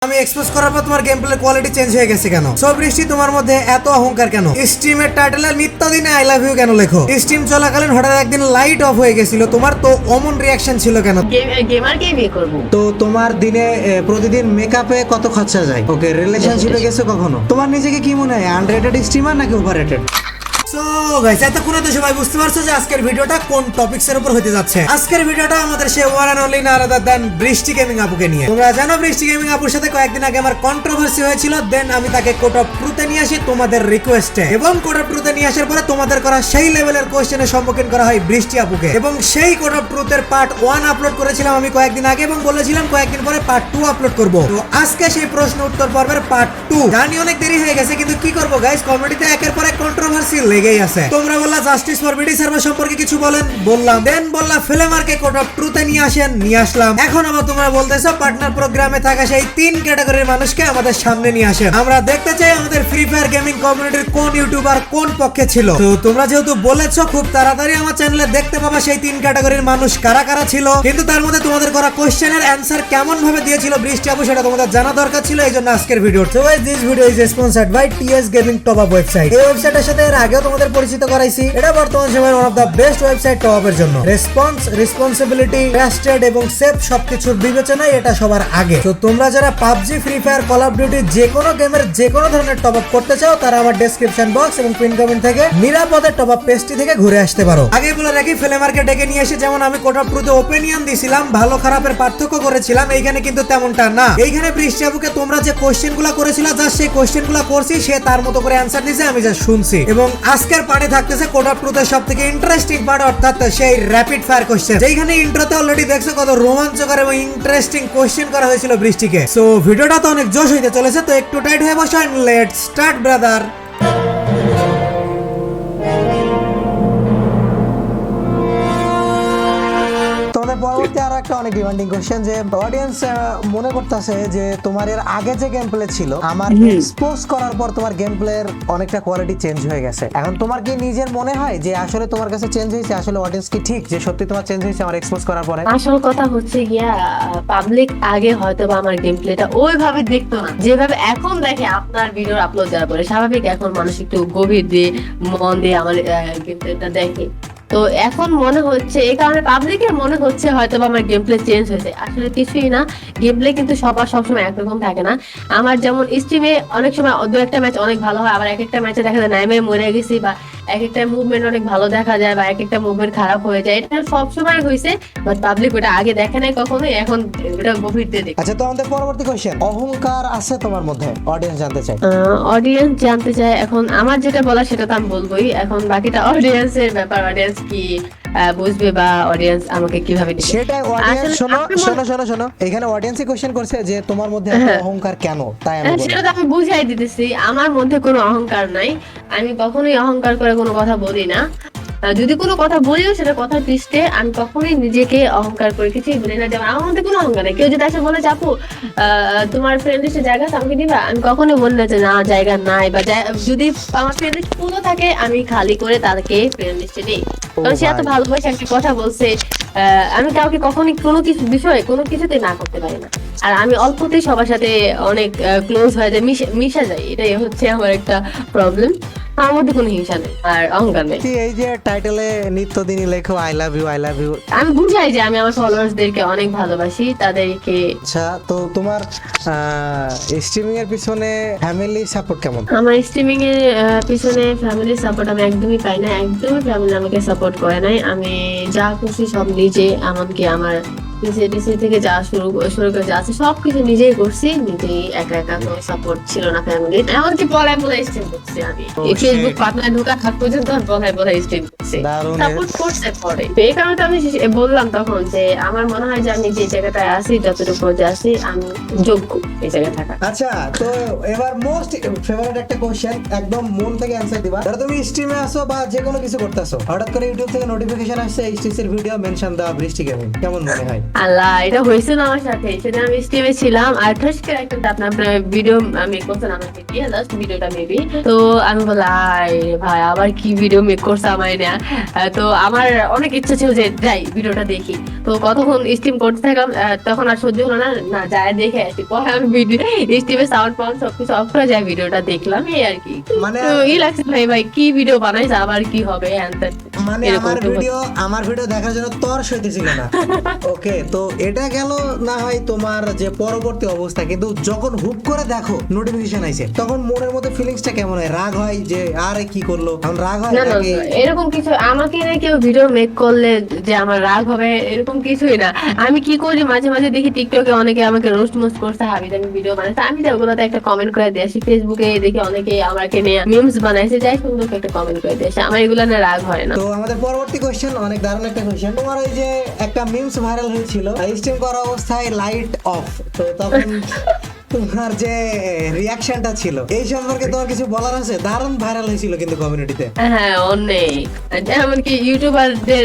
আমি এক্সপোজ করার পর তোমার গেম প্লে কোয়ালিটি চেঞ্জ হয়ে গেছে কেন? সো বৃষ্টি, তোমার মধ্যে এত অহংকার কেন? স্ট্রিমের টাইটেলে নিত্যদিনে আই লাভ ইউ কেন লেখো? স্ট্রিম চলাকালীন হঠাৎ একদিন লাইট অফ হয়ে গেছিল, তোমার তো অমন রিয়াকশন ছিল কেন? গেমারকে বিয়ে করব। তো তোমার দিনে প্রতিদিন মেকআপে কত খরচা যায়? ওকে, রিলেশনশিপে গেছো কখনো? তোমার নিজেকে কি মনে হয়, আনরেটেড স্ট্রিমার নাকি ওভাররেটেড? সো গাইস, এতক্ষণে তো সবাই বুঝতে পারছো যে আজকের ভিডিওটা কোন টপিকসের উপর হতে যাচ্ছে। আজকের ভিডিওটা আমাদের সে ওয়ান এন্ড অনলি না আলাদা দেন বৃষ্টি গেমিং আপুকে নিয়ে। তোমরা জানো বৃষ্টি গেমিং আপুর সাথে কয়েকদিন আগে আমার কন্ট্রোভার্সি হয়েছিল, দেন আমি তাকে কোড অফ ট্রুথে নিয়ে আসি তোমাদের রিকোয়েস্টে, এবং কোড অফ ট্রুথে নিয়ে আসার পরে তোমাদের করা সেই লেভেলের কোশ্চেনের সম্মুখীন করা হয় বৃষ্টি আপুকে, এবং সেই কোড অফ ট্রুথের পার্ট 1 আপলোড করেছিলাম আমি কয়েকদিন আগে, এবং বলেছিলাম কয়েকদিন পরে পার্ট 2 আপলোড করব। তো আজকে সেই প্রশ্ন উত্তর পর্বের পার্ট 2। জানি অনেক দেরি হয়ে গেছে, কিন্তু কি করব গাইস, কমেডিতে একের পর এক কন্ট্রোভার্সি লেগেই আছে। তোমরা বললা জাস্টিস ফর বিডি সার্ভার সম্পর্কে কিছু বলেন, বললাম। দেন বললা ফ্লেমারকে কোড অফ ট্রুথে নিয়ে আসেন, নিয়ে আসলাম। এখন আবার তোমরা বলতেছো পার্টনার প্রোগ্রামে থাকা সেই 3 ক্যাটাগরির মানুষকে আমাদের সামনে নিয়ে আসেন। আমরা দেখতে চাই আমাদের ফ্রি ফায়ার গেমিং কমিউনিটির কোন ইউটিউবার কোন পক্ষে ছিল। তো তোমরা যেহেতু বলেছো, খুব তাড়াতাড়ি আমার চ্যানেলে দেখতে পাবা সেই 3 ক্যাটাগরির মানুষ কারা কারা ছিল। কিন্তু তার মধ্যে তোমাদের করা কোশ্চেনের অ্যানসার কেমন ভাবে দিয়েছিল বৃষ্টি আপু, সেটা তোমাদের জানা দরকার ছিল, এই জন্য আজকের video. So guys, this video is sponsored by TS gaming top up website. এই ওয়েবসাইটের সাথে এর আগেও তোমাদের পরিচিত করাইছি। এটা বর্তমান সময়ের one of the best website top আপের জন্য। রেসপন্স, রেসপন্সিবিলিটি, ট্রাস্টেড এবং সেফ সবকিছুর বিবেচনায় এটা সবার আগে। তো তোমরা যারা PUBG, free fire, call of duty যে কোনো গেমের যে কোনো ধরনের টপ আপ করতে চাও, তারা আমার ডেসক্রিপশন বক্স এবং পিন কমেন্ট থেকে নিরাপদে টপ আপ পেজটি থেকে ঘুরে আসতে পারো। আগে বলে রাখি, ফ্লেমারকে ডেকে নিয়ে এসে যেমন আমি কোড অফ ট্রুথে ওপিনিয়ন দিছিলাম, ভালো খারাপের পার্থক্য করেছিলাম, এইখানে কিন্তু তেমনটা না। এইখানে বৃষ্টি আপুকে তোমরা যে কোশ্চেনগুলো করেছিল, জাস্ট সেই কোশ্চেনগুলো করছি, সে তার মতো করে অ্যানসার দিয়েছে, আমি যা শুনছি। এবং আজকের পার্টে থাকতেছে কোড অফ ট্রুথের সবথেকে ইন্টারেস্টিং পার্ট, অর্থাৎ সেই র্যাপিড ফায়ার কোশ্চেন, যেখানে ইন্ট্রোতে অলরেডি দেখছো কত রোমাঞ্চকর এবং ইন্টারেস্টিং কোশ্চেন করা হয়েছিল বৃষ্টিকে। সো ভিডিওটা তো অনেক জোশ হইতে চলেছে, তো একটু টাইট হয়ে বসো, এন্ড লেটস স্টার্ট ব্রাদার। পরবর্তী আরো একটা অনেক ডিমান্ডিং কোশ্চেন, যে অডিয়েন্স মনে করতেছে যে তোমার এর আগে যে গেম প্লে ছিল, আমার এক্সপোজ করার পর তোমার গেম প্লের অনেকটা কোয়ালিটি চেঞ্জ হয়ে গেছে। এখন তোমার কি নিজের মনে হয় যে আসলে তোমার কাছে চেঞ্জ হয়েছে? আসলে অডিয়েন্স কি ঠিক যে সত্যি তোমার চেঞ্জ হয়েছে আমার এক্সপোজ করার পরে? আসল কথা হচ্ছে গিয়া, পাবলিক আগে হয়তো বা আমার গেম প্লেটা ওইভাবে দেখতো না যেভাবে এখন দেখে আপনার ভিডিও আপলোড দেওয়ার পরে। স্বাভাবিক, এখন মানুষ একটু গভীর দিয়ে মন দিয়ে আমার গেম প্লেটা দেখে। তো এখন মনে হচ্ছে, এই কারণে পাবলিকের মনে হচ্ছে হয়তো আমার গেম প্লে চেঞ্জ হয়েছে। আসলে কিছুই না, গেম প্লে কিন্তু সবার সবসময় একরকম থাকে না। আমার যেমন স্ট্রিমে অনেক সময় দু একটা ম্যাচ অনেক ভালো হয়, আবার এক একটা ম্যাচে দেখা যায় নাইমে মরে গেছি, বা এক একটা মুভমেন্ট অনেক ভালো দেখা যায়, বা এক একটা মুভমেন্ট খারাপ হয়ে যায়। এটা সব সময় হয়েছে, বাট পাবলিক ওটা আগে দেখে নাই কখনোই, এখন এটা গভীর দিয়ে দেখে। আচ্ছা, তো আমাদের পরবর্তী কোশ্চেন, অহংকার আছে তোমার মধ্যে? অডিয়েন্স জানতে চায়। অডিয়েন্স জানতে চায়। এখন আমার যেটা বলা সেটা তো আমি বলবোই, এখন বাকিটা অডিয়েন্সের ব্যাপার। অডিয়েন্স কি বুঝবে, বা অডিয়েন্স আমাকে কিভাবে দিবে সেটাই। অডিয়েন্স শোনো, এখানে অডিয়েন্সই কোশ্চেন করছে যে তোমার মধ্যে এত অহংকার কেন, তাই আমি বলছি। সেটা তো আমি বুঝাই দিতেছি, আমার মধ্যে কোনো অহংকার নাই। আমি কখনোই অহংকার করে কোনো কথা বলি না। যদি কোনো কথা বলিও, সেটা কথা পৃষ্ঠে। আমি কখনোই নিজেকে অহংকার করে কিছুই বলি না। যেমন আমার মধ্যে কোনো অহংকার নেই। কেউ যদি এসে বলে চাপু তোমার ফ্রেন্ড লিস্টে জায়গা আছে, আমাকে দিবা, আমি কখনোই বলি না যে না জায়গা নাই। বা যদি আমার ফ্রেন্ড লিস্ট পুরো থাকে, আমি খালি করে তাকে ফ্রেন্ড লিস্টে নেই, কারণ সে এত ভালোবাসে একটা কথা বলছে। আমি কাউকে কখনই কোনো কিছু বিষয়ে কোনো কিছুতে না করতে পারি না। আর আমি অল্পতেই সবার সাথে অনেক ক্লোজ হয়ে যায়, মিশা যায়। এটাই হচ্ছে আমার একটা প্রবলেম। আমার মধ্যে কোনো হিংসা নেই আর অহংকার নেই। এই যে টাইটেলে নিত্যদিনই লেখো I love you, I love you, আমি বুঝাই যে আমি আমার ফলোয়ার্সদেরকে অনেক ভালোবাসি, তাদেরকে। আচ্ছা, তো তোমার স্ট্রিমিং এর পিছনে ফ্যামিলি সাপোর্ট কেমন? আমার স্ট্রিমিং এর পিছনে ফ্যামিলি সাপোর্ট আমি একদমই পাই না। একদমই ফ্যামিলি আমাকে সাপোর্ট করে নাই। আমি যা করছি সব নিজে, এমনকি আমার পিসি থেকে যা শুরু করে যা আছে সবকিছু নিজেই করছি, নিজেই একা একা। কোনো সাপোর্ট ছিল না ফ্যামিলির। এমনকি বলায় স্ট্রিম করছি আমি, ফেসবুক পার্টনার ঢোকা থাক পর্যন্ত বলায় স্ট্রিম করছি। সাপোর্ট করছে পরে। এই কারণে তো আমি বললাম তখন যে আমার মনে হয় যে আমি যে জায়গাটায় আছি, যতটুকু পর্যায়ে আছি, আমি যোগ্য এই জায়গায় থাকা। আচ্ছা, তো এবার মোস্ট ফেভারিট একটা কোশ্চেন, একদম মন থেকে অ্যানসার দিবা। ধরো তুমি স্ট্রিমে আসো বা যে কোনো কিছু করতেছো, হঠাৎ করে ইউটিউব থেকে নোটিফিকেশন আসছে এইচটিসি এর ভিডিও মেনশন দা বৃষ্টি গেমিং, কেমন মনে হয়? আল্লাহ, এটা হয়েছিল আমার সাথে। সেদিন আমি স্টিমে ছিলাম আর ঠাস করে একটা আপনার ভিডিও মেক করছেন আমাকে দিয়ে, জাস্ট ভিডিওটা মেবি। তো আমি বললাম আয় ভাই আবার কি ভিডিও মেক করছে আমার না। তো আমার অনেক ইচ্ছা ছিল যে যাই ভিডিওটা দেখি। তো কতক্ষণ স্টিম করতে থাকলাম, তখন আর সহ্য হলো না, না যায় দেখে আসি। পরে আমি ভিডিও স্টিমে সাউন্ড পাউন্ড সবকিছু অফ করে যায় ভিডিওটা দেখলাম, এই আর কি। মানে তো ই লাগছে ভাই ভাই কি ভিডিও বানাইছে, আবার কি হবে হ্যান ত্যান। মানে আমার ভিডিও দেখার জন্য তর সইতেছিল না। ওকে, তো এটা গেল না হয় তোমার যে পরবর্তী অবস্থা, কিন্তু যখন হুপ করে দেখো নোটিফিকেশন আইছে তখন মনের মধ্যে ফিলিংসটা কেমন হয়? রাগ হয় যে আরে কি করলো, এখন রাগ হয় না না নাকি? না, এরকম কিছু আমাকে নিয়ে কেউ ভিডিও মেক করলে যে আমার রাগ হবে এরকম কিছুই না। আমি কি করি, মাঝে মাঝে দেখি টিকটকে অনেকে আমাকে রোস্ট মোস্ট করছে, হাবিজ আমি ভিডিও বানাইছে, আমি তো ওগুলোতে একটা কমেন্ট করে দিয়ে আসি। ফেসবুকে দেখি অনেকে আমাকে নিয়ে মিমস বানাইছে, যাই সুন্দর একটা কমেন্ট করে দিয়ে আসি, আমার এগুলো না রাগ হয় না। তো আমাদের পরবর্তী কোশ্চেন অনেক দারুণ একটা কোশ্চেন। তোমার ওই যে একটা মিমস ভাইরাল হয়েছিল স্ট্রিম করা অবস্থায় লাইট অফ, তো তখন তোমার যে রিয়াকশনটা ছিল এই সম্পর্কে তোমার কিছু বলার আছে? দারুণ ভাইরাল হয়েছিল কিন্তু কমিউনিটিতে। হ্যাঁ অনেক, এমনকি ইউটিউবারদের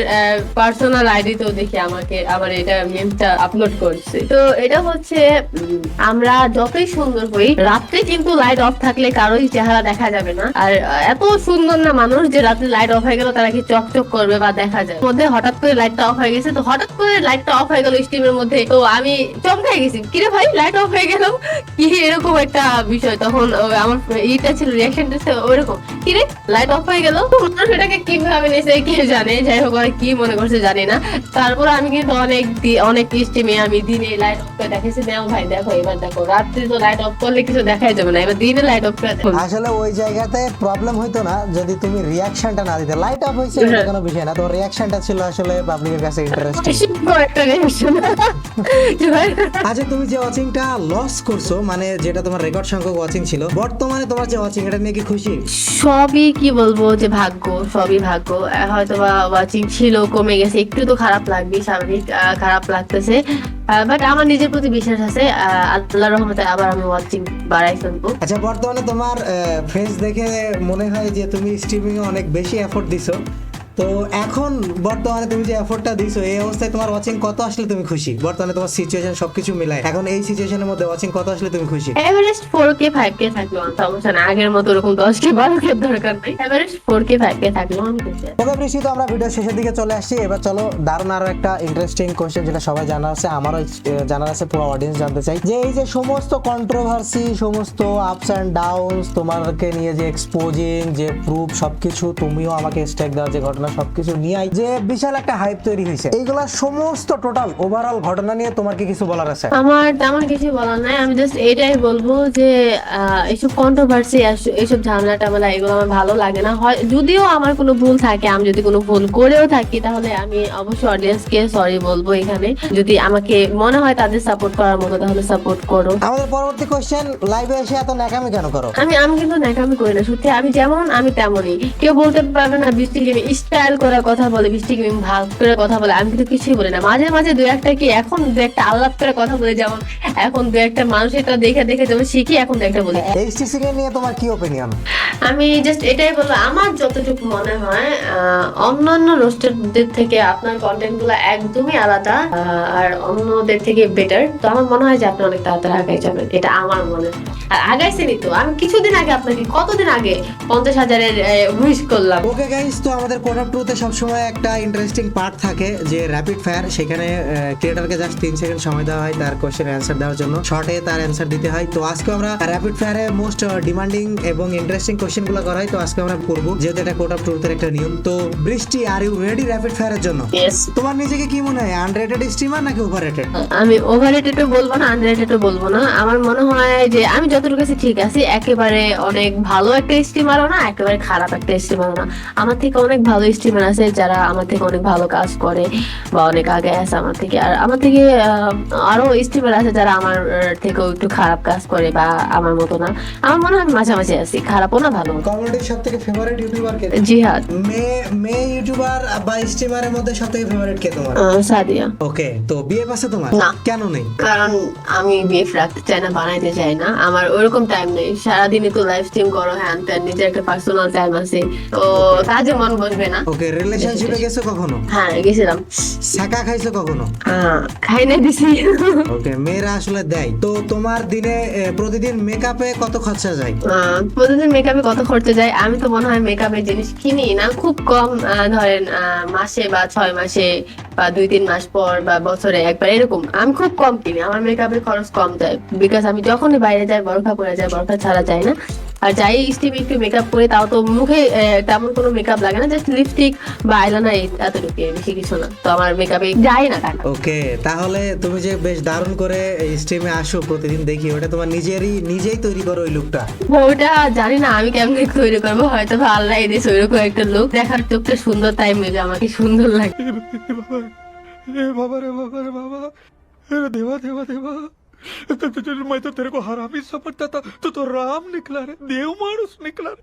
পার্সোনাল আইডিতেও দেখি আমাকে আমার এটা মিমটা আপলোড করছে। তো এটা হচ্ছে আমরা যতই সুন্দর হই রাত্রে কিন্তু লাইট অফ থাকলে কারোই চেহারা দেখা যাবে না। আর এত সুন্দর না মানুষ যে রাত্রে লাইট অফ হয়ে গেল তারা কি চকচক করবে বা দেখা যায়। মধ্যে হঠাৎ করে লাইটটা অফ হয়ে গেছে, তো হঠাৎ করে লাইটটা অফ হয়ে গেল স্ট্রিমের মধ্যে, তো আমি চমকাই গেছি, কিরে ভাই লাইট অফ হয়ে গেল কি, এরকম একটা বিষয়। তখন আমার ইটা ছিল, রিয়াকশনটা ছিল ওইরকম, কিরে লাইট অফ হয়ে গেল। তো মানুষ এটাকে কিভাবে নিয়েছে কে জানে, যাই হোক আর কি মনে করছে জানি না। তারপর আমি কিন্তু অনেক স্ট্রিমে আমি দিনে লাইট অফ করে দেখেছি, নাও ভাই দেখো এবার দেখো, রাত্রে তো লাইট অফ করলে কিছু দেখাই যাবে না, এবার দিনে লাইট অফ করে দেখো। আসলে ওই জায়গাতে প্রবলেম হইতো না যদি তুমি রিয়াকশনটা না দিতে। লাইট অফ হয়েছে এটা কোনো বিষয় না, তো রিয়াকশনটা ছিল আসলে পাবলিকের কাছে ইন্টারেস্টিং। একটা রিয়াকশন। আচ্ছা, তুমি যে ওয়াচিংটা লস করছো, মানে যেটা তোমার রেকর্ড সংখ্যক ওয়াচিং ছিল, বর্তমানে তোমার যে ওয়াচিং এটা নিয়ে কি খুশি? সবই কি বলবো যে ভাগ্য, সবই ভাগ্য। হয়তো বা ওয়াচিং ছিল কমে গেছে, একটু তো খারাপ লাগবে, স্বাভাবিক খারাপ লাগতেছে, বাট আমার নিজের প্রতি বিশ্বাস আছে, আল্লাহর রহমতে আবার আমি ওয়াচিং বাড়াই ফেলবো। আচ্ছা, বর্তমানে তোমার ফেস দেখে মনে হয় যে তুমি স্ট্রিমিং এ অনেক বেশি এফোর্ট দিছো, তো এখন বর্তমানে তুমি যে এফোর্টটা দিছো এই অবস্থায় তোমার ওয়াচিং কত আসলে তুমি খুশি? বর্তমানে তোমার সিচুয়েশন সবকিছু মিলায় এখন এই সিচুয়েশনের মধ্যে ওয়াচিং কত আসলে তুমি খুশি? এভারেস্ট 4K 5K থাকলো সমস্যা না, আগের মতো ওরকম 10K 12K দরকার নেই, এভারেস্ট 4K 5K থাকলো আমি খুশি। তবে বৃষ্টি, তো আমরা ভিডিও শেষের দিকে চলে আসছি, এবার চলো দারুণ আরো একটা ইন্টারেস্টিং কোশ্চেন যেটা সবাই জানার আছে, আমারও জানার আছে, পুরো অডিয়েন্স জানতে চাই যে এই যে সমস্ত কন্ট্রোভার্সি, সমস্ত আপস অ্যান্ড ডাউনস, তোমাকে নিয়ে যে এক্সপোজিং, যে প্রুফ, সবকিছু তুমিও আমাকে স্টেক দেওয়ার যে ঘটনা, সবকিছু নিয়ে যে বিশাল একটা হাইপ তৈরি হয়েছে, এইগুলা সমস্ত টোটাল ওভারঅল ঘটনা নিয়ে তোমার কি কিছু বলার আছে? আমার তেমন কিছু বলার নাই, আমি জাস্ট এটাই বলবো যে এইসব কন্ট্রোভার্সি, এইসব ঝামেলা টামেলা এগুলো আমার ভালো লাগে না। হয় যদিও আমার কোনো ভুল থাকে, আমি যদি কোনো ভুল করেও থাকি তাহলে আমি অবশ্যই অডিয়েন্সকে সরি বলবো এখানে। যদি আমাকে মনে হয় তাদের সাপোর্ট করার মতো তাহলে সাপোর্ট করো। আমাদের পরবর্তী কোশ্চেন, লাইভে এসে এত ন্যাকামি কেন করো? আমি কিন্তু ন্যাকামি করি না, সত্যি আমি যেমন আমি তেমনই। কেউ বলতে পারবে না বৃষ্টি গেমি স্টাইল করে কথা বলে, বৃষ্টি গেমি ভাগ করে কথা বলে, আমি কিন্তু কিছুই বলি না। মাঝে মাঝে দু একটা কি এখন দু একটা আলাপ করে কথা বলে, যেমন এখন দু একটা মানুষের দেখে দেখে যেমন শিখি, এখন দু একটা বলি। এইচটিসি কে নিয়ে তোমার কি ওপিনিয়ন? আমি জাস্ট এটাই বলবো, আমার যতটুকু মনে হয় অন্যান্য রোস্টারদের থেকে আপনার কন্টেন্ট গুলো একদমই আলাদা, আর অন্যদের থেকে বেটার। তো আমার মনে হয় যে আপনি অনেক তাড়াতাড়ি আগাই যাবেন, এটা আমার মনে হয়। আর আগাইছেনই তো, আমি কিছুদিন আগে আপনাকে কতদিন আগে 50,000-এর উইশ করলাম। ওকে গাইস, তো আমাদের কোড অফ ট্রুথে সবসময় একটা ইন্টারেস্টিং পার্ট থাকে যে র্যাপিড ফায়ার, সেখানে ক্রিয়েটরকে জাস্ট 3 সেকেন্ড সময় দেওয়া হয় তার কোশ্চেন অ্যান্সার দেওয়ার জন্য, শর্টে তার অ্যান্সার দিতে হয়। তো আজকে আমরা র্যাপিড ফায়ারে মোস্ট ডিমান্ডিং এবং ইন্টারেস্টিং কোশ্চেনগুলো করা হয়, তো আজকে আমরা করব, যেহেতু এটা কোড অফ ট্রুথের একটা নিয়ম। তো বৃষ্টি, আর ইউ রেডি র্যাপিড ফায়ারের জন্য? ইয়েস। তোমার নিজেকে কি মনে হয়, আনরেটেড স্ট্রিমার নাকি ওভাররেটেড? আমি ওভাররেটেডও বলবো না, আন্ডাররেটেডও বলবো না। আমার মনে হয় যে আমি যতটুকু আছি ঠিক আছি, একেবারে অনেক ভালো একটা স্ট্রিমারও না, একেবারে খারাপ একটা স্ট্রিমারও না। আমার থেকে অনেক ভালো স্ট্রিমার আছে যারা আমার থেকে অনেক ভালো কাজ করে বা অনেক আগে আছে আমার থেকে, আর আমার থেকে আরো স্ট্রিমার আছে যারা আমার থেকেও একটু খারাপ কাজ করে বা আমার মতো না। আমার মনে হয় আমি মাঝামাঝি আছি, খারাপও না ভালো। কমিউনিটির সবথেকে ফেভারিট ইউটিউবার কে? জিহাদ। মেয়ে ইউটিউবার বা স্ট্রিমারের মধ্যে সবথেকে ফেভারিট কে তোমার? সাদিয়া। ওকে, তো বিয়ে পাশে তোমার? না। কেন নেই? কারণ আমি বিএফ রাখতে চাই না, বানাইতে চাই না, আমার ওরকম টাইম নেই। সারাদিনই তো লাইভ স্ট্রিম করো, হ্যান ত্যান, নিজের একটা পার্সোনাল টাইম আছে, তো কাজে মন বসবে না। ওকে, রিলেশনশিপে গেছো কখনো? হ্যাঁ গেছিলাম। ছাকা খাইছো কখনো? খাই না দিছি। ওকে, মেয়েরা আসলে দেয়। তো তোমার দিনে প্রতিদিন মেকআপে কত খরচা যায়? প্রতিদিন মেকআপে কত খরচা যায়? আমি তো মনে হয় মেকআপের জিনিস কিনি না, খুব কম। ধরেন মাসে বা 6 মাসে বা 2-3 মাস পর বা বছরে একবার এরকম আমি খুব কম কিনি। আমার মেকআপের খরচ কম যায়, বিকজ আমি যখনই বাইরে যাই বরখা পরে যাই, বরখা ছাড়া যায় না। আর যাই স্টিমে একটু মেকআপ করে, তাও তো মুখে তেমন কোনো মেকআপ লাগে না, জাস্ট লিপস্টিক বা আইলাইনার এতটুকু, বেশি কিছু না। তো আমার মেকআপে যায় না টাকা। ওকে, তাহলে তুমি যে বেশ দারুণ করে স্ট্রিমে আসো প্রতিদিন দেখি, ওটা তোমার নিজেই তৈরি করো ওই লুকটা? ওটা জানি না আমি কেমন তৈরি করবো, হয়তো বা আল্লাহ দিয়েছে ওইরকম একটা লোক, দেখার চোখটা সুন্দর, তাই মেবি আমাকে সুন্দর লাগে। रे बाबा रे बाबा रे बाबा, अरे देवा देवा देवा, मैं तो तेरे को हरामी समझता था, तो राम निकला रे, देव मानुस निकला रे।